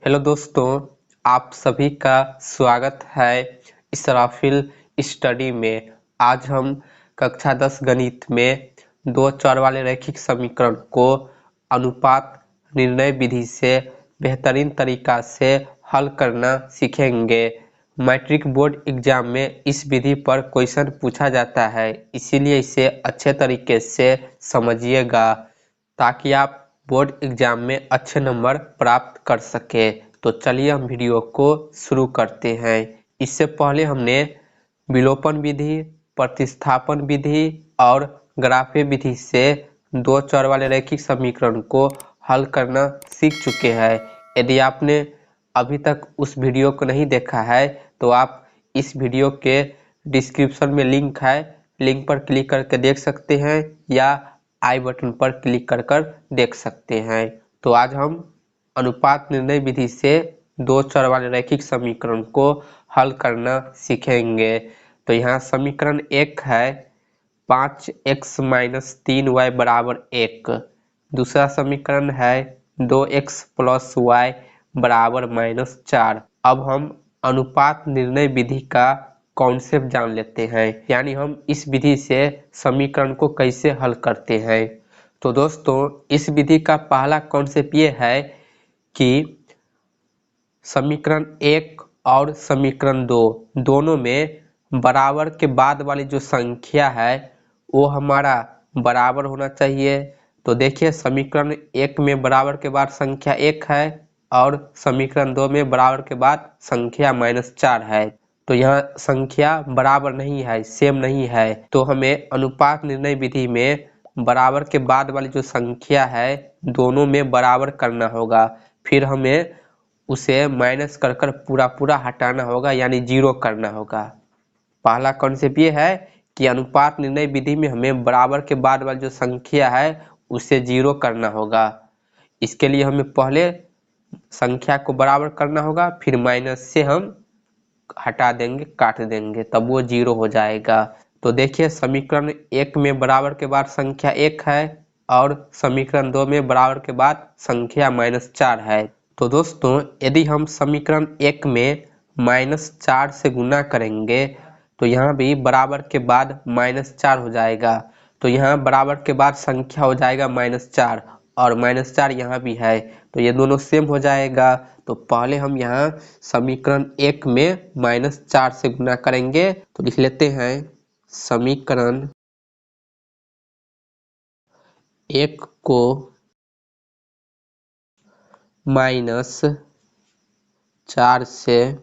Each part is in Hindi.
हेलो दोस्तों, आप सभी का स्वागत है इसराफिल स्टडी में। आज हम कक्षा 10 गणित में दो चर वाले रैखिक समीकरण को अनुपात निर्णय विधि से बेहतरीन तरीका से हल करना सीखेंगे। मैट्रिक बोर्ड एग्जाम में इस विधि पर क्वेश्चन पूछा जाता है, इसीलिए इसे अच्छे तरीके से समझिएगा ताकि आप बोर्ड एग्जाम में अच्छे नंबर प्राप्त कर सके। तो चलिए हम वीडियो को शुरू करते हैं। इससे पहले हमने विलोपन विधि, प्रतिस्थापन विधि और ग्राफे विधि से दो चर वाले रैखिक समीकरण को हल करना सीख चुके हैं। यदि आपने अभी तक उस वीडियो को नहीं देखा है तो आप इस वीडियो के डिस्क्रिप्शन में लिंक है, लिंक पर क्लिक करके देख सकते हैं या आई बटन पर क्लिक कर देख सकते हैं। तो आज हम अनुपात निर्णय विधि से दो चर वाले रैखिक समीकरण को हल करना सीखेंगे। तो यहाँ समीकरण 1 है 5x - 3y = 1। दूसरा समीकरण है 2x + y = -4। अब हम अनुपात निर्णय विधि का कॉन्सेप्ट जान लेते हैं, यानी हम इस विधि से समीकरण को कैसे हल करते हैं। तो दोस्तों, इस विधि का पहला कॉन्सेप्ट ये है कि समीकरण 1 और समीकरण 2 दोनों में बराबर के बाद वाली जो संख्या है वो हमारा बराबर होना चाहिए। तो देखिए, समीकरण 1 में बराबर के बाद संख्या 1 है और समीकरण 2 में बराबर के बाद संख्या -4 है। तो यहाँ संख्या बराबर नहीं है, सेम नहीं है, तो हमें अनुपात निर्णय विधि में बराबर के बाद वाली जो संख्या है दोनों में बराबर करना होगा। फिर हमें उसे माइनस कर पूरा हटाना होगा, यानी 0 करना होगा। पहला कॉन्सेप्ट ये है कि अनुपात निर्णय विधि में हमें बराबर के बाद वाली जो संख्या है उसे 0 करना होगा। इसके लिए हमें पहले संख्या को बराबर करना होगा, फिर माइनस से हम हटा देंगे, काट देंगे, तब वो 0 हो जाएगा। तो देखिए, समीकरण 1 में बराबर के बाद संख्या 1 है और समीकरण 2 में बराबर के बाद संख्या -4 है। तो दोस्तों, यदि हम समीकरण 1 में -4 से गुना करेंगे तो यहाँ भी बराबर के बाद -4 हो जाएगा। तो यहाँ बराबर के बाद संख्या हो जाएगा -4 और -4 यहाँ भी है, तो ये दोनों सेम हो जाएगा। तो पहले हम यहाँ समीकरण 1 में -4 से गुना करेंगे। तो लिख लेते हैं समीकरण 1 को -4 से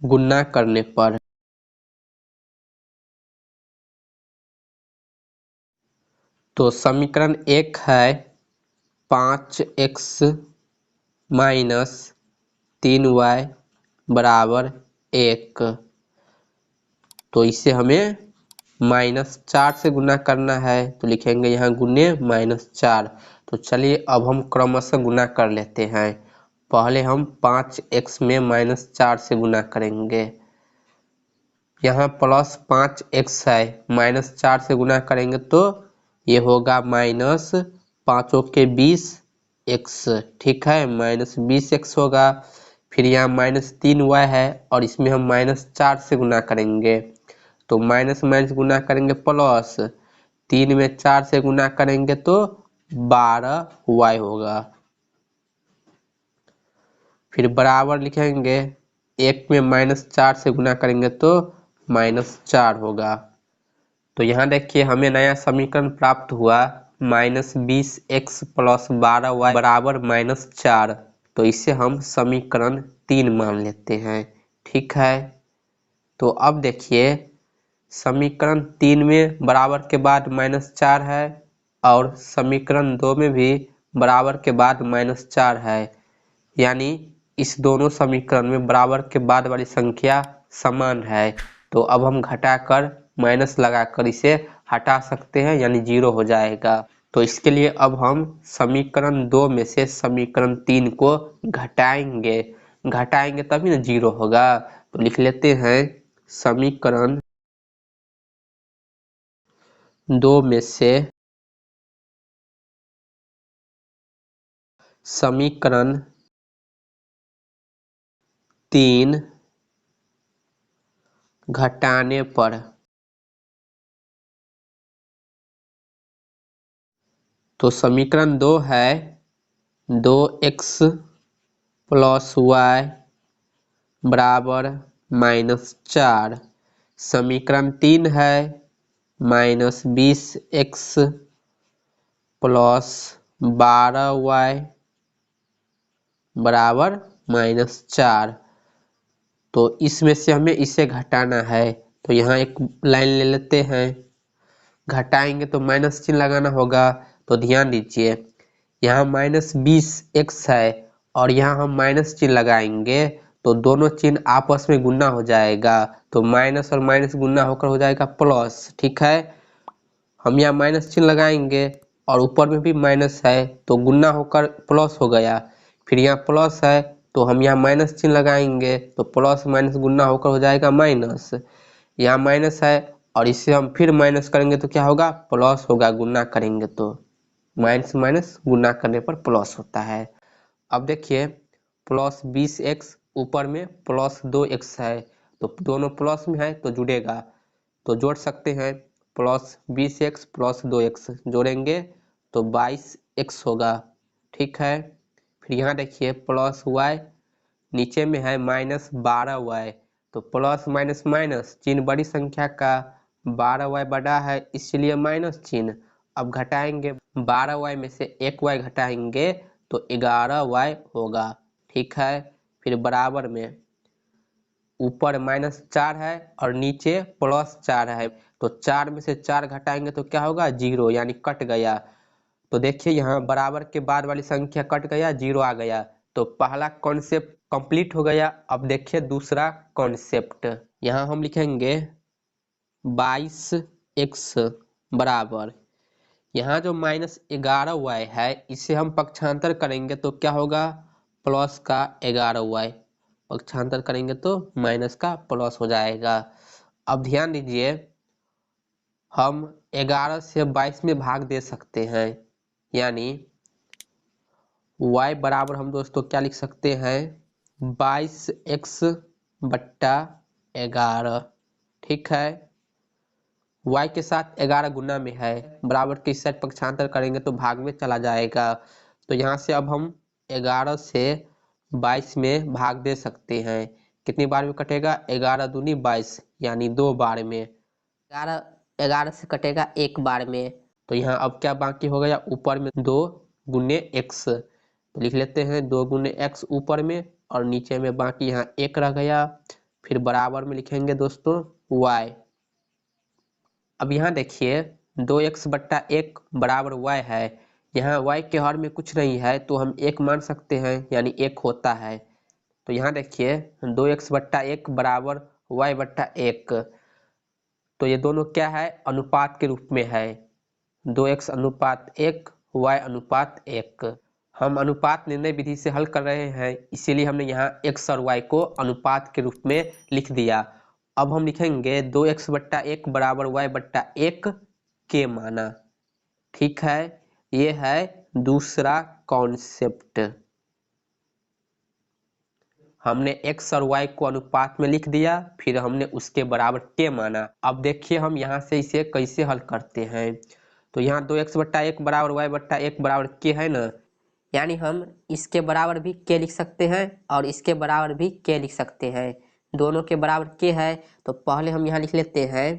गुना करने पर तो समीकरण 1 है 5x - 3y = 1। तो इसे हमें -4 से गुना करना है, तो लिखेंगे यहाँ गुने -4। तो चलिए अब हम क्रमशः गुना कर लेते हैं। पहले हम 5x में -4 से गुना करेंगे, यहाँ +5x है, -4 से गुना करेंगे तो ये होगा -5×20x, ठीक है, -20x होगा। फिर यहाँ -3y है और इसमें हम -4 से गुना करेंगे, तो माइनस माइनस गुना करेंगे प्लस, 3 में 4 से गुना करेंगे तो 12y होगा। फिर बराबर लिखेंगे, 1 में -4 से गुना करेंगे तो -4 होगा। तो यहाँ देखिए, हमें नया समीकरण प्राप्त हुआ -20x + 12y = -4। तो इसे हम समीकरण 3 मान लेते हैं, ठीक है। तो अब देखिए, समीकरण 3 में बराबर के बाद -4 है और समीकरण 2 में भी बराबर के बाद -4 है, यानी इस दोनों समीकरण में बराबर के बाद वाली संख्या समान है। तो अब हम घटाकर माइनस लगाकर इसे हटा सकते हैं, यानी 0 हो जाएगा। तो इसके लिए अब हम समीकरण 2 में से समीकरण 3 को घटाएंगे तभी ना 0 होगा। तो लिख लेते हैं समीकरण 2 में से समीकरण 3 घटाने पर, तो समीकरण 2 है 2x प्लस वाई बराबर -4। समीकरण 3 है -20x प्लस 12y बराबर -4। तो इसमें से हमें इसे घटाना है, तो यहाँ एक लाइन ले लेते हैं। घटाएंगे तो माइनस चिन्ह लगाना होगा, तो ध्यान दीजिए यहाँ -20x है और यहाँ हम माइनस चिन्ह लगाएंगे तो दोनों चिन्ह आपस में गुना हो जाएगा, तो माइनस और माइनस गुना होकर हो जाएगा प्लस। ठीक है, हम यहाँ माइनस चिन्ह लगाएंगे और ऊपर में भी माइनस है तो गुना होकर प्लस हो गया। फिर यहाँ प्लस है तो हम यहाँ माइनस चिन्ह लगाएंगे तो प्लस माइनस गुना होकर हो जाएगा माइनस। यहाँ माइनस है और इसे हम फिर माइनस करेंगे तो क्या होगा, प्लस होगा। गुना करेंगे तो माइनस माइनस गुना करने पर प्लस होता है। अब देखिए +20x ऊपर में +2x है, तो दोनों प्लस में है तो जुड़ेगा, तो जोड़ सकते हैं। +20x + 2x जोड़ेंगे तो 22x होगा। ठीक है, फिर यहाँ देखिए प्लस वाई नीचे में है -12y, तो प्लस माइनस माइनस चिन्ह बड़ी संख्या का, 12y बड़ा है इसलिए माइनस चिन्ह। अब घटाएंगे 12y में से 1y घटाएंगे तो 11y होगा। ठीक है, फिर बराबर में ऊपर -4 है और नीचे +4 है, तो 4 में से 4 घटाएंगे तो क्या होगा, 0, यानी कट गया। तो देखिए यहाँ बराबर के बाद वाली संख्या कट गया, 0 आ गया, तो पहला कॉन्सेप्ट कंप्लीट हो गया। अब देखिए दूसरा कॉन्सेप्ट, यहाँ हम लिखेंगे 22x बराबर, यहाँ जो -11y है इसे हम पक्षांतर करेंगे तो क्या होगा, प्लस का 11y, पक्षांतर करेंगे तो माइनस का प्लस हो जाएगा। अब ध्यान दीजिए हम 11 से 22 में भाग दे सकते हैं, यानी y बराबर हम दोस्तों क्या लिख सकते हैं, 22x बट्टा 11। ठीक है, y के साथ 11 गुना में है, बराबर के इस साइड पक्षांतर करेंगे तो भाग में चला जाएगा। तो यहाँ से अब हम 11 से 22 में भाग दे सकते हैं। कितनी बार में कटेगा, 11 दूनी 22, यानी 2 बार में। 11 से कटेगा 1 बार में, तो यहाँ अब क्या बाकी हो गया, ऊपर में 2 गुने x, तो लिख लेते हैं 2 गुने x ऊपर में और नीचे में बाकी यहाँ 1 रह गया। फिर बराबर में लिखेंगे दोस्तों y। अब यहाँ देखिए 2x बट्टा 1 बराबर y है, यहाँ y के हर में कुछ नहीं है तो हम 1 मान सकते हैं, यानी 1 होता है। तो यहाँ देखिए 2x बट्टा 1 बराबर y बट्टा 1, तो ये दोनों क्या है, अनुपात के रूप में है, 2x अनुपात 1 y अनुपात 1। हम अनुपात निर्णय विधि से हल कर रहे हैं, इसीलिए हमने यहाँ x और y को अनुपात के रूप में लिख दिया। अब हम लिखेंगे 2x बट्टा 1 बराबर y बट्टा 1 के माना। ठीक है, ये है दूसरा कॉन्सेप्ट। हमने x और y को अनुपात में लिख दिया, फिर हमने उसके बराबर के माना। अब देखिए हम यहाँ से इसे कैसे हल करते हैं। तो यहाँ 2x बट्टा 1 बराबर y बट्टा 1 बराबर के है ना, यानी हम इसके बराबर भी के लिख सकते हैं और इसके बराबर भी के लिख सकते हैं। दोनों के बराबर के है तो पहले हम यहाँ लिख लेते हैं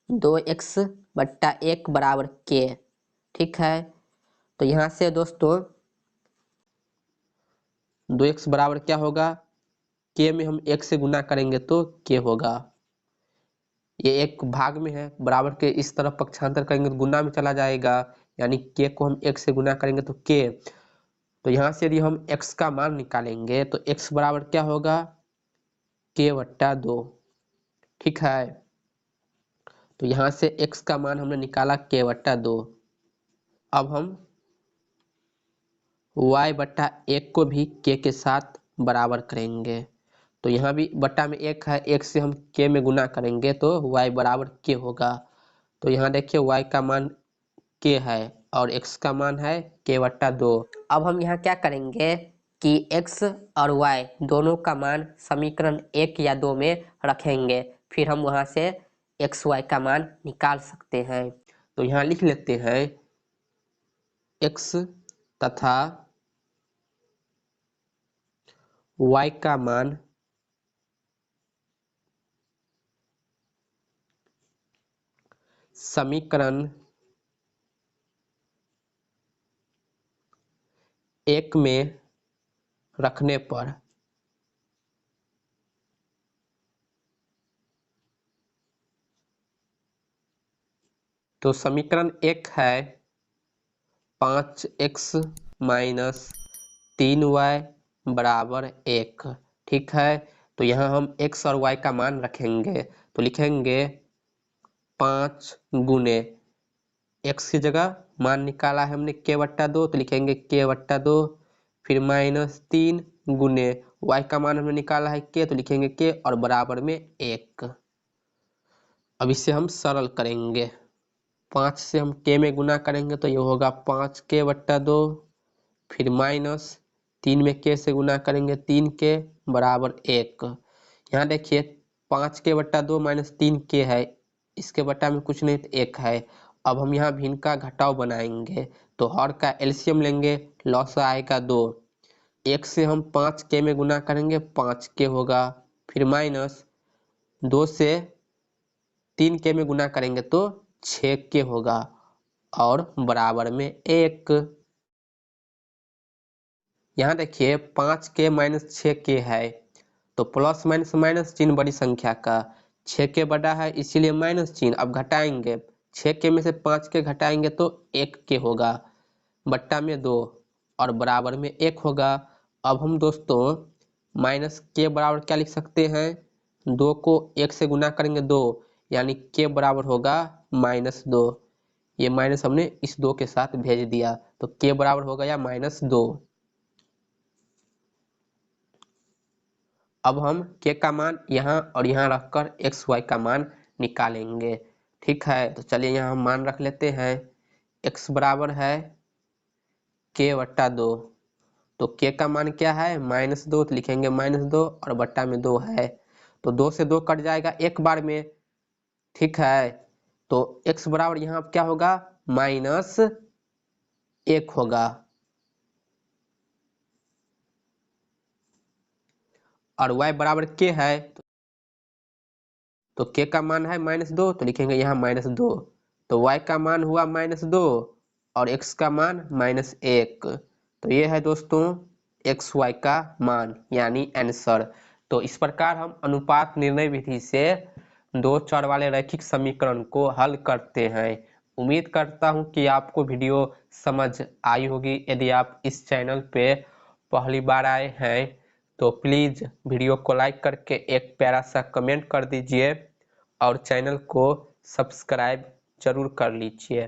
2x बट्टा 1 बराबर के। ठीक है, तो यहाँ से दोस्तों 2x बराबर क्या होगा, के में हम 1 से गुना करेंगे तो के होगा। ये एक भाग में है, बराबर के इस तरफ पक्षांतर करेंगे तो गुना में चला जाएगा, यानी के को हम 1 से गुना करेंगे तो के। तो यहाँ से यदि हम x का मान निकालेंगे तो x बराबर क्या होगा, के बट्टा 2। ठीक है, तो यहाँ से x का मान हमने निकाला के बट्टा 2। अब हम y बट्टा 1 को भी के साथ बराबर करेंगे, तो यहाँ भी बट्टा में 1 है, 1 से हम के में गुना करेंगे तो y बराबर के होगा। तो यहाँ देखिए y का मान के है और x का मान है k/2। अब हम यहाँ क्या करेंगे कि x और y दोनों का मान समीकरण 1 या 2 में रखेंगे, फिर हम वहाँ से x y का मान निकाल सकते हैं। तो यहाँ लिख लेते हैं x तथा y का मान समीकरण 1 में रखने पर तो समीकरण 1 है 5x माइनस 3y बराबर 1। ठीक है, तो यहाँ हम x और y का मान रखेंगे, तो लिखेंगे 5 गुने x की जगह मान निकाला है हमने k/2, तो लिखेंगे k/2, फिर माइनस 3 गुने y का मान हमने निकाला है k, तो लिखेंगे k और बराबर में 1। अब इसे हम सरल करेंगे, 5 से हम k में गुना करेंगे तो ये होगा 5k/2, फिर माइनस 3 में k से गुना करेंगे 3k बराबर 1। यहाँ देखिए 5k/2 माइनस 3k है, इसके बटा में कुछ नहीं तो 1 है। अब हम यहाँ भिन्न का घटाव बनाएंगे, तो हर का एलसीएम लेंगे, लॉस आएगा 2। 1 से हम 5k में गुना करेंगे 5k होगा, फिर माइनस 2 से 3k में गुना करेंगे तो 6k होगा और बराबर में 1। यहाँ देखिए 5k माइनस 6k है, तो प्लस माइनस माइनस चिन्ह बड़ी संख्या का, 6k बड़ा है इसीलिए माइनस चिन्ह। अब घटाएंगे, 6k में से 5k घटाएंगे तो 1k होगा, बट्टा में 2 और बराबर में 1 होगा। अब हम दोस्तों माइनस के बराबर क्या लिख सकते हैं, 2 को 1 से गुना करेंगे 2, यानी k बराबर होगा -2। ये माइनस हमने इस 2 के साथ भेज दिया, तो k बराबर हो गया -2। अब हम k का मान यहाँ और यहाँ रखकर x y का मान निकालेंगे। ठीक है, तो चलिए यहाँ हम मान रख लेते हैं, x बराबर है k/2, तो k का मान क्या है -2, तो लिखेंगे -2 और बट्टा में 2 है, तो 2 से 2 कट जाएगा एक बार में। ठीक है, तो x बराबर यहाँ क्या होगा -1 होगा और y बराबर k है, तो k का मान है -2, तो लिखेंगे यहाँ -2, तो y का मान हुआ -2 और x का मान -1। तो ये है दोस्तों x y का मान यानी आंसर। तो इस प्रकार हम अनुपात निर्णय विधि से दो चर वाले रैखिक समीकरण को हल करते हैं। उम्मीद करता हूँ कि आपको वीडियो समझ आई होगी। यदि आप इस चैनल पे पहली बार आए हैं तो प्लीज़ वीडियो को लाइक करके एक प्यारा सा कमेंट कर दीजिए और चैनल को सब्सक्राइब जरूर कर लीजिए।